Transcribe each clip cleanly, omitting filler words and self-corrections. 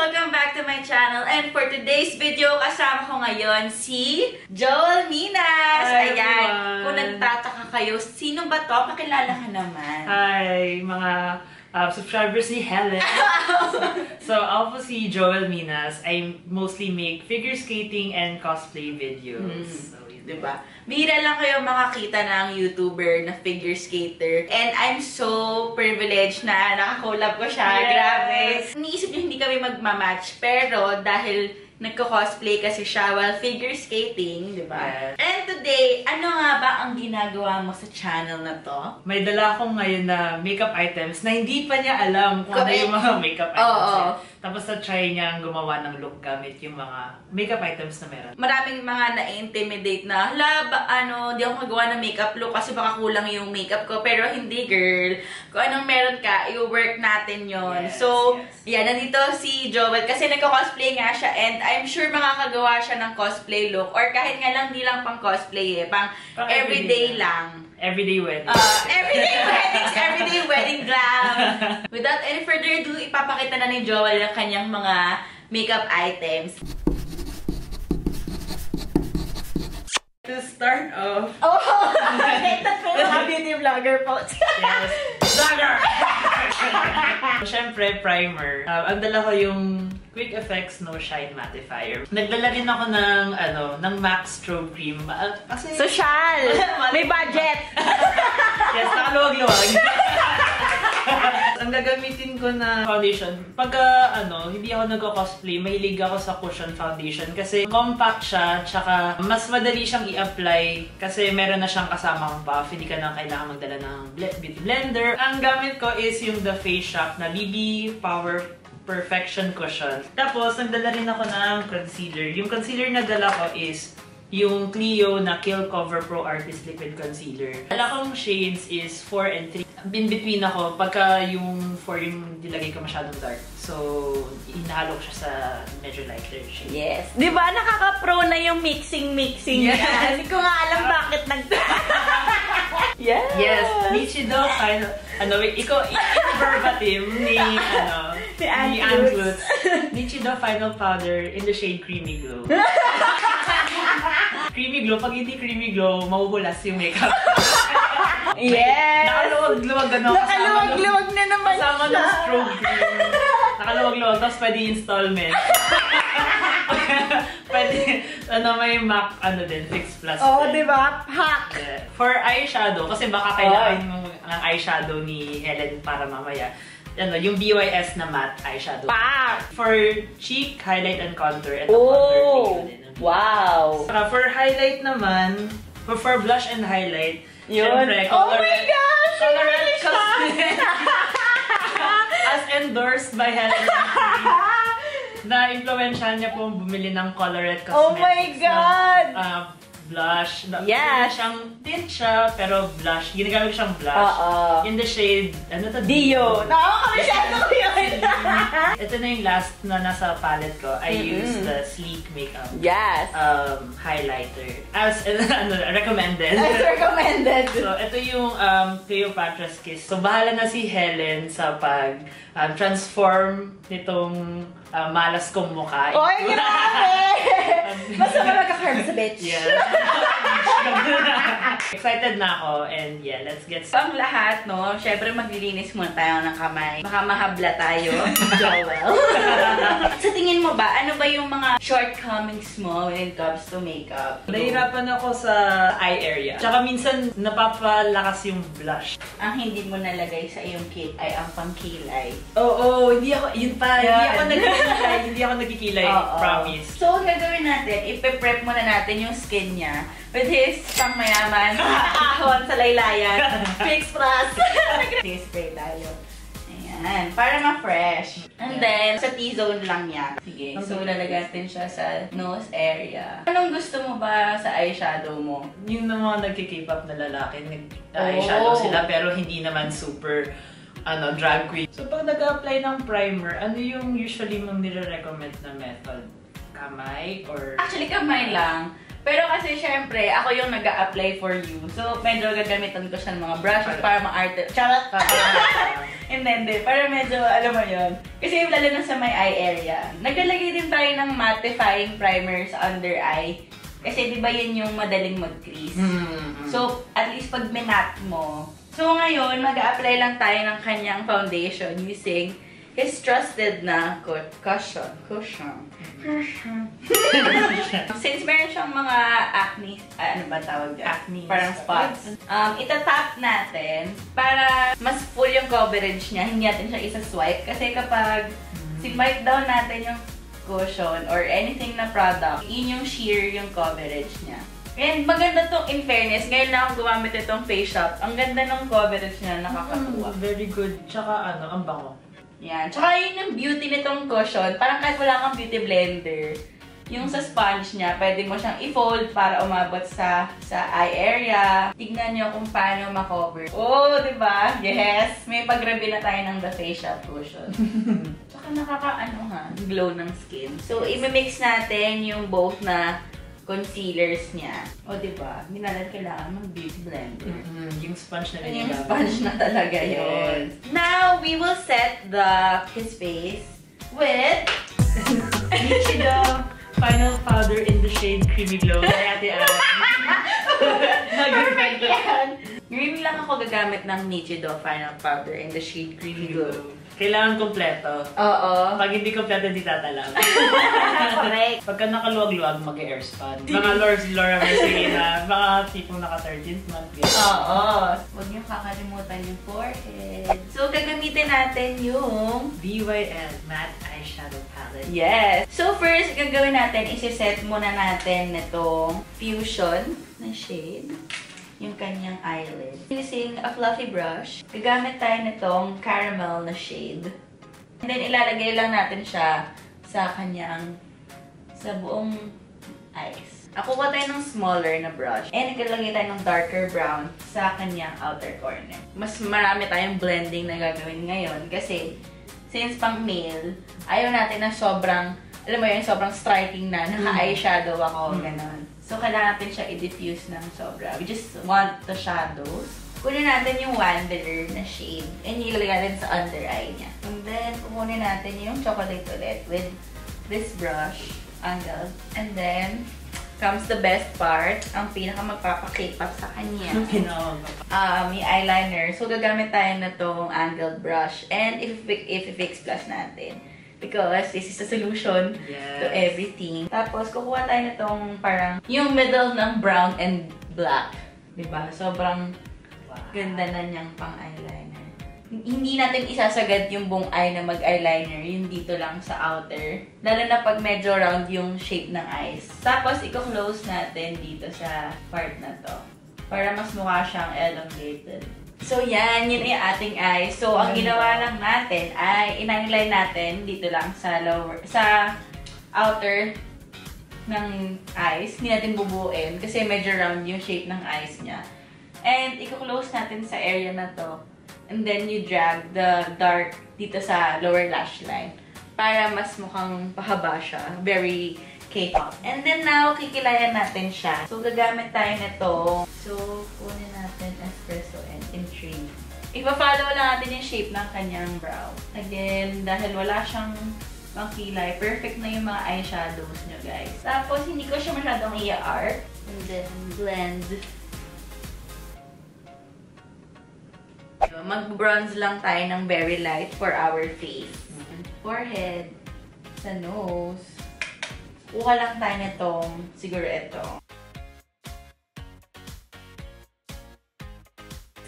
Welcome back to my channel. And for today's video, kasama ko ngayon si MINAS. Hi, Ayan. everyone. Kung nagtataka kayo, sino ba to? Pakilala ka naman. Hi, mga subscribers ni Helen. So, ako po si MINAS. I mostly make figure skating and cosplay videos. So, diba? Bihira lang kayo makakita ng YouTuber na figure skater. And I'm so privileged na nakakolab ko siya. Yes. Grabe. Iniisip niyo hindi kami magmamatch. Pero dahil nagko-cosplay kasi siya while figure skating, di ba? Yes. And today, ano nga ba ang ginagawa mo sa channel na to? may dala akong ngayon na makeup items na hindi pa niya alam kung ano yung mga makeup items. Tapos na-try niya gumawa ng look gamit yung mga makeup items na meron. Maraming mga na-intimidate na, hala, di ako magawa ng makeup look kasi baka kulang yung makeup ko. Pero hindi, girl. Kung anong meron ka, i-work natin yon. Yes, so, yes. yan, nandito si Joel kasi nagko-cosplay nga siya and I'm sure makakagawa siya ng cosplay look or kahit nga lang, di lang pang cosplay pang everyday lang. Everyday wedding. Everyday wedding glam. Without any further ado, ipapakita na ni Joel ang kanyang mga makeup items. To start off... That's mga beauty vlogger po. Yes. Vlogger! Siyempre, primer. Ang dala ko yung Quick Effects No Shine Mattifier. Nagdala rin ako ng MAC Strobe Cream. Kasi... Social! May budget! Yes, nakaluwag-luwag. Ang gagamitin ko na foundation, pagka hindi ako nagko-cosplay, mahilig ako sa cushion foundation kasi compact siya, tsaka mas madali siyang i-apply kasi meron na siyang kasamang puff, hindi ka na kailangan magdala ng beauty blender. Ang gamit ko is yung The Face Shop na BB Power Perfection Cushion. Tapos, nagdala rin ako ng concealer. Yung concealer na dala ko is yung Clio na Kill Cover Pro Artist Liquid Concealer. Dala kong shades is 4 and 3. In between ako, pagka yung 4 yung nilagay ko masyadong dark. So, inahalo ko siya sa medyo lighter shade. Yes. Di ba nakaka-pro na yung mixing? Yes. Hindi ko nga alam bakit Yes! Yes! Nichido final... verbatim ni Anglutz. Nichido Final Powder in the shade Creamy Glow. Creamy Glow. Pag hindi Creamy Glow, mahuhulas yung makeup. Yes! Nakaluwag-luwag Nakaluwag-luwag na naman siya. Kasama ng strobe cream. Nakaluwag-luwag. Tapos pwede installment. Pwede, may MAC, din, 6 plus. Oo, diba? Hack! Yeah. For eyeshadow, kasi baka kailangan mo ang eyeshadow ni Helen para mamaya. Yung BYS na matte eyeshadow. Pak! For cheek, highlight, and contour. Ito contour din. Wow! For highlight naman, for blush and highlight, yun. Syempre, Oh my gosh! Colorette Cosmetics. As endorsed by HelenOnFleek. Na-influensyahan niya pong bumili ng Colorette Cosmetics. Oh my God! Blush. Yes! Tint siya, pero blush. Ginagamit siyang blush. In the shade, Dio. Nakakamasyado ko yun! Ito na yung last na nasa palette ko. I use the Sleek Makeup. Yes! Highlighter. As, recommended. As recommended. So, ito yung Cleopatra's Kiss. So, bahala na si Helen sa pag-transform nitong malas kong mukha. Oy, grabe! Basta ka magkakarma sa bitch. Yeah. Excited na ako and yeah, let's get Ang started. lahat, no? Syempre maglilinis muna tayo ng kamay. Baka mahabla tayo. Joel. Sa tingin mo ba, ano ba yung mga shortcomings mo when it comes to makeup? Nahihirapan ako sa eye area. Tsaka minsan napapalakas yung blush. Ang hindi mo nalagay sa iyong kit ay ang pangkilay. Oo, hindi ako, yun pa, hindi ako nagkikilay, promise. So, ang gagawin natin, ipe-prep muna natin yung skin niya with his pangmayaman, ahon sa laylayan, Fix Plus. Spray tayo. Ayan, para ma-fresh. And then, sa T-zone lang yan. Sige, so lalagatin siya sa nose area. Anong gusto mo ba sa eyeshadow mo? Yung mga nagki-K-pop na lalaki, eyeshadow sila pero hindi naman super drag queen. So, pag nag-apply ng primer, ano yung usually mong nire-recommend na method? Kamay or... Actually, kamay lang. Pero kasi syempre, ako yung nag-a-apply for you. So, medyo gagamitan ko siya ng mga brushes para ma-arte. Charot! Hindi. Para medyo, alam mo yun. Kasi lalo na sa may eye area. Naglalagay din tayo ng mattifying primer sa under eye. Kasi di ba yun yung madaling mag-crease. So, at least pag minat mo. So, ngayon, mag-a-apply lang tayo ng kanyang foundation using his trusted na cushion. Since meron siyang mga acne, ano ba tawag dyan? Acne parang spots. Itatap natin para mas full yung coverage niya. Hindi natin siya isa-swipe. Kasi kapag swipe down natin yung cushion or anything na product, yun yung sheer yung coverage niya. And maganda to in fairness. Ngayon na akong gumamit itong face shop. Ang ganda ng coverage niya, nakakatuwa. Very good. Tsaka ang bango. Yan. Tsaka yun yung beauty nitong cushion. Parang kahit wala kang beauty blender, yung sa sponge niya, pwede mo siyang i-fold para umabot sa eye area. Tignan nyo kung paano ma-cover. Oh, diba? Yes! May pag-review na tayo ng The Face Shop cushion. Tsaka glow ng skin. So, i-mix natin yung both na concealers niya. O, diba? Hindi natin kailangan mag-beauty blender. Yung sponge na yung sponge na talaga yun. Now, we will set his face with Nichido Final Powder in the shade Creamy Glow. Kaya ate perfect yan! Ngayon lang ako gagamit ng Nichido Final Powder in the shade Creamy Glow. Kailangan kompleto. Oo. Pag hindi kompleto, hindi tatalang. Correct. Pagka nakaluwag-luwag, mag-air spun. Mga Laura Mercilina, mga tipong naka-13th month. Oo. Huwag niyo kakalimutan yung forehead. So, gagamitin natin yung BYN Matte Eyeshadow Palette. Yes. So, first, gagawin natin, isi-set muna natin itong fusion na shade. Yung kanyang eyelid. Using a fluffy brush, gagamit tayo nitong caramel na shade. And then, ilalagay lang natin siya sa buong eyes. Kuha tayo ng smaller na brush. And ilalagay tayo ng darker brown sa kanyang outer corner. Mas marami tayong blending na gagawin ngayon kasi since pang male, ayaw natin na sobrang, alam mo yun, sobrang striking na, naka-eyeshadow ako, ganon. So, kailangan natin siya i-diffuse ng sobra. We just want the shadows. Kunin natin yung wanderer na shade. And ilalagay natin sa under eye niya. And then, kukunin natin yung chocolate ulit with this brush, angled. And then, comes the best part. Ang pinaka magpapakipap sa kanya. Yung eyeliner. So, gagamit tayo na tong angled brush. And i-fix plus natin. Because this is the solution to everything. Tapos, kukuha tayo nitong parang yung middle ng brown and black. Diba? Sobrang ganda na niyang pang-eyeliner. Hindi natin isasagad yung buong eye na mag-eyeliner. Yung dito lang sa outer. Lalo na pag medyo round yung shape ng eyes. Tapos, i-close natin dito sa part na to. Para mas mukha siyang elongated. So, yan. Yun yung ating eyes. So, ang ginawa lang natin ay in-eyeliner natin dito lang sa outer ng eyes. Hindi natin bubuin kasi medyo round yung shape ng eyes niya. And, i-close natin sa area na to. And then, you drag the dark dito sa lower lash line para mas mukhang pahaba siya. Very K-pop. And then now, kikilayan natin siya. So, gagamit tayo nito. So, kunin natin espresso and intrigue. Ipa-follow lang natin yung shape ng kanyang brow. Again, dahil wala siyang pangkilay, perfect na yung mga eyeshadows nyo, guys. Tapos, hindi ko siya masyadong i-art. And then, blend. Mag-bronze lang tayo ng very light for our face. Forehead, sa nose. Kuha lang tayo nitong, siguro ito.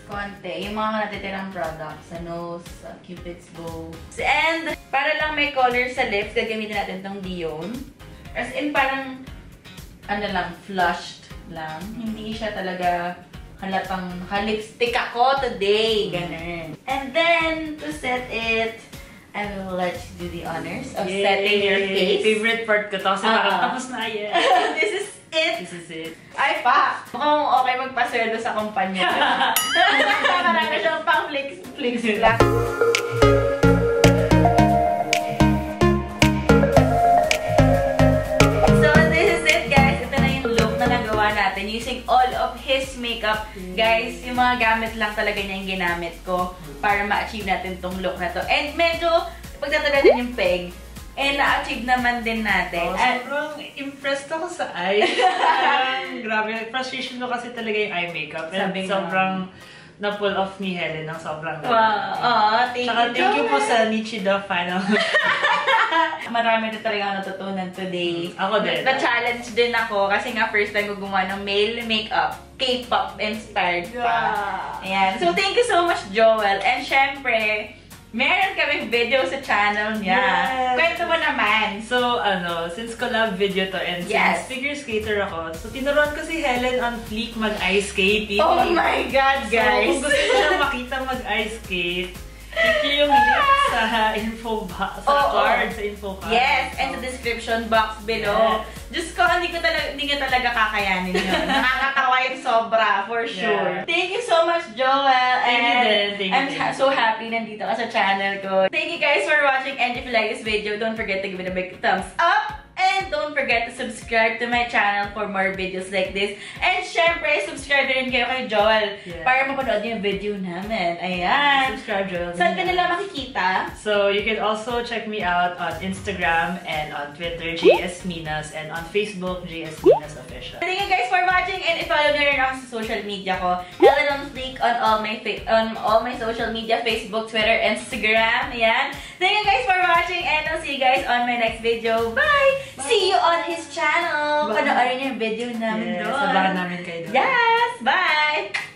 Konti. Yung mga natitirang products sa nose, sa Cupid's bow. And, para lang may color sa lips, gagamitin natin itong Dion. As in, parang, flushed lang. Hindi siya talaga halatang lipstick ako today. Ganun. And then, to set it, I will let you do the honors of setting your face. Favorite part ko to. Kasi tapos na yan. This is it. This is it. Ay, pa! Mukhang okay magpasweldo sa kumpanya. Marami siyang pang flicks lang. So, this is it, guys. Ito na yung look na makeup. Guys, yung mga gamit lang talaga niya yung ginamit ko para ma-achieve natin tong look na to. And medyo, pagtatabi natin yung peg, na-achieve naman din natin. Sobrang impressed ako sa eyes. Grabe, frustration ko kasi talaga yung eye makeup. And sobrang na-pull off ni Helen ng sobrang ganda. Wow, thank you po sa Nichida final. Marami na talaga ako natutunan today. Ako din. Na-challenge din ako kasi nga first time ko gumawa ng male makeup. K-pop inspired pa. Ayan. So, thank you so much, Joel. And syempre, meron kaming video sa channel niya. Yes. Kwento mo naman. So, since collab video to and since figure skater ako, so tinuruan ko si HelenOnFleek mag-ice skate. Oh my God, guys! So, kung gusto mo siyang makita mag-ice skate, click yung link sa info box, sa info card. Yes, and the description box below. Yes. Diyos ko, hindi ko talaga kakayanin yun. Nakakatawa yung sobra, for sure. Yeah. Thank you so much, Joel. Thank you. I'm so happy nandito ka sa channel ko. Thank you guys for watching, and if you like this video, don't forget to give it a big thumbs up. And don't forget to subscribe to my channel for more videos like this. And syempre, subscribe rin kayo kay Joel para mapanood yung video namin. Ayan. Subscribe, Joel. Saan ka nila makikita? So, you can also check me out on Instagram and on Twitter, JSMinas, and on Facebook, JSMinas Official. Thank you guys for watching, and i-follow nyo rin ako sa social media ko. HelenOnFleek on all my social media, Facebook, Twitter, Instagram. Ayan. Thank you guys for watching, and I'll see you guys on my next video. Bye! See you on his channel! Panoorin niyo yung video namin doon. Sabahan namin kayo doon. Yes! Bye!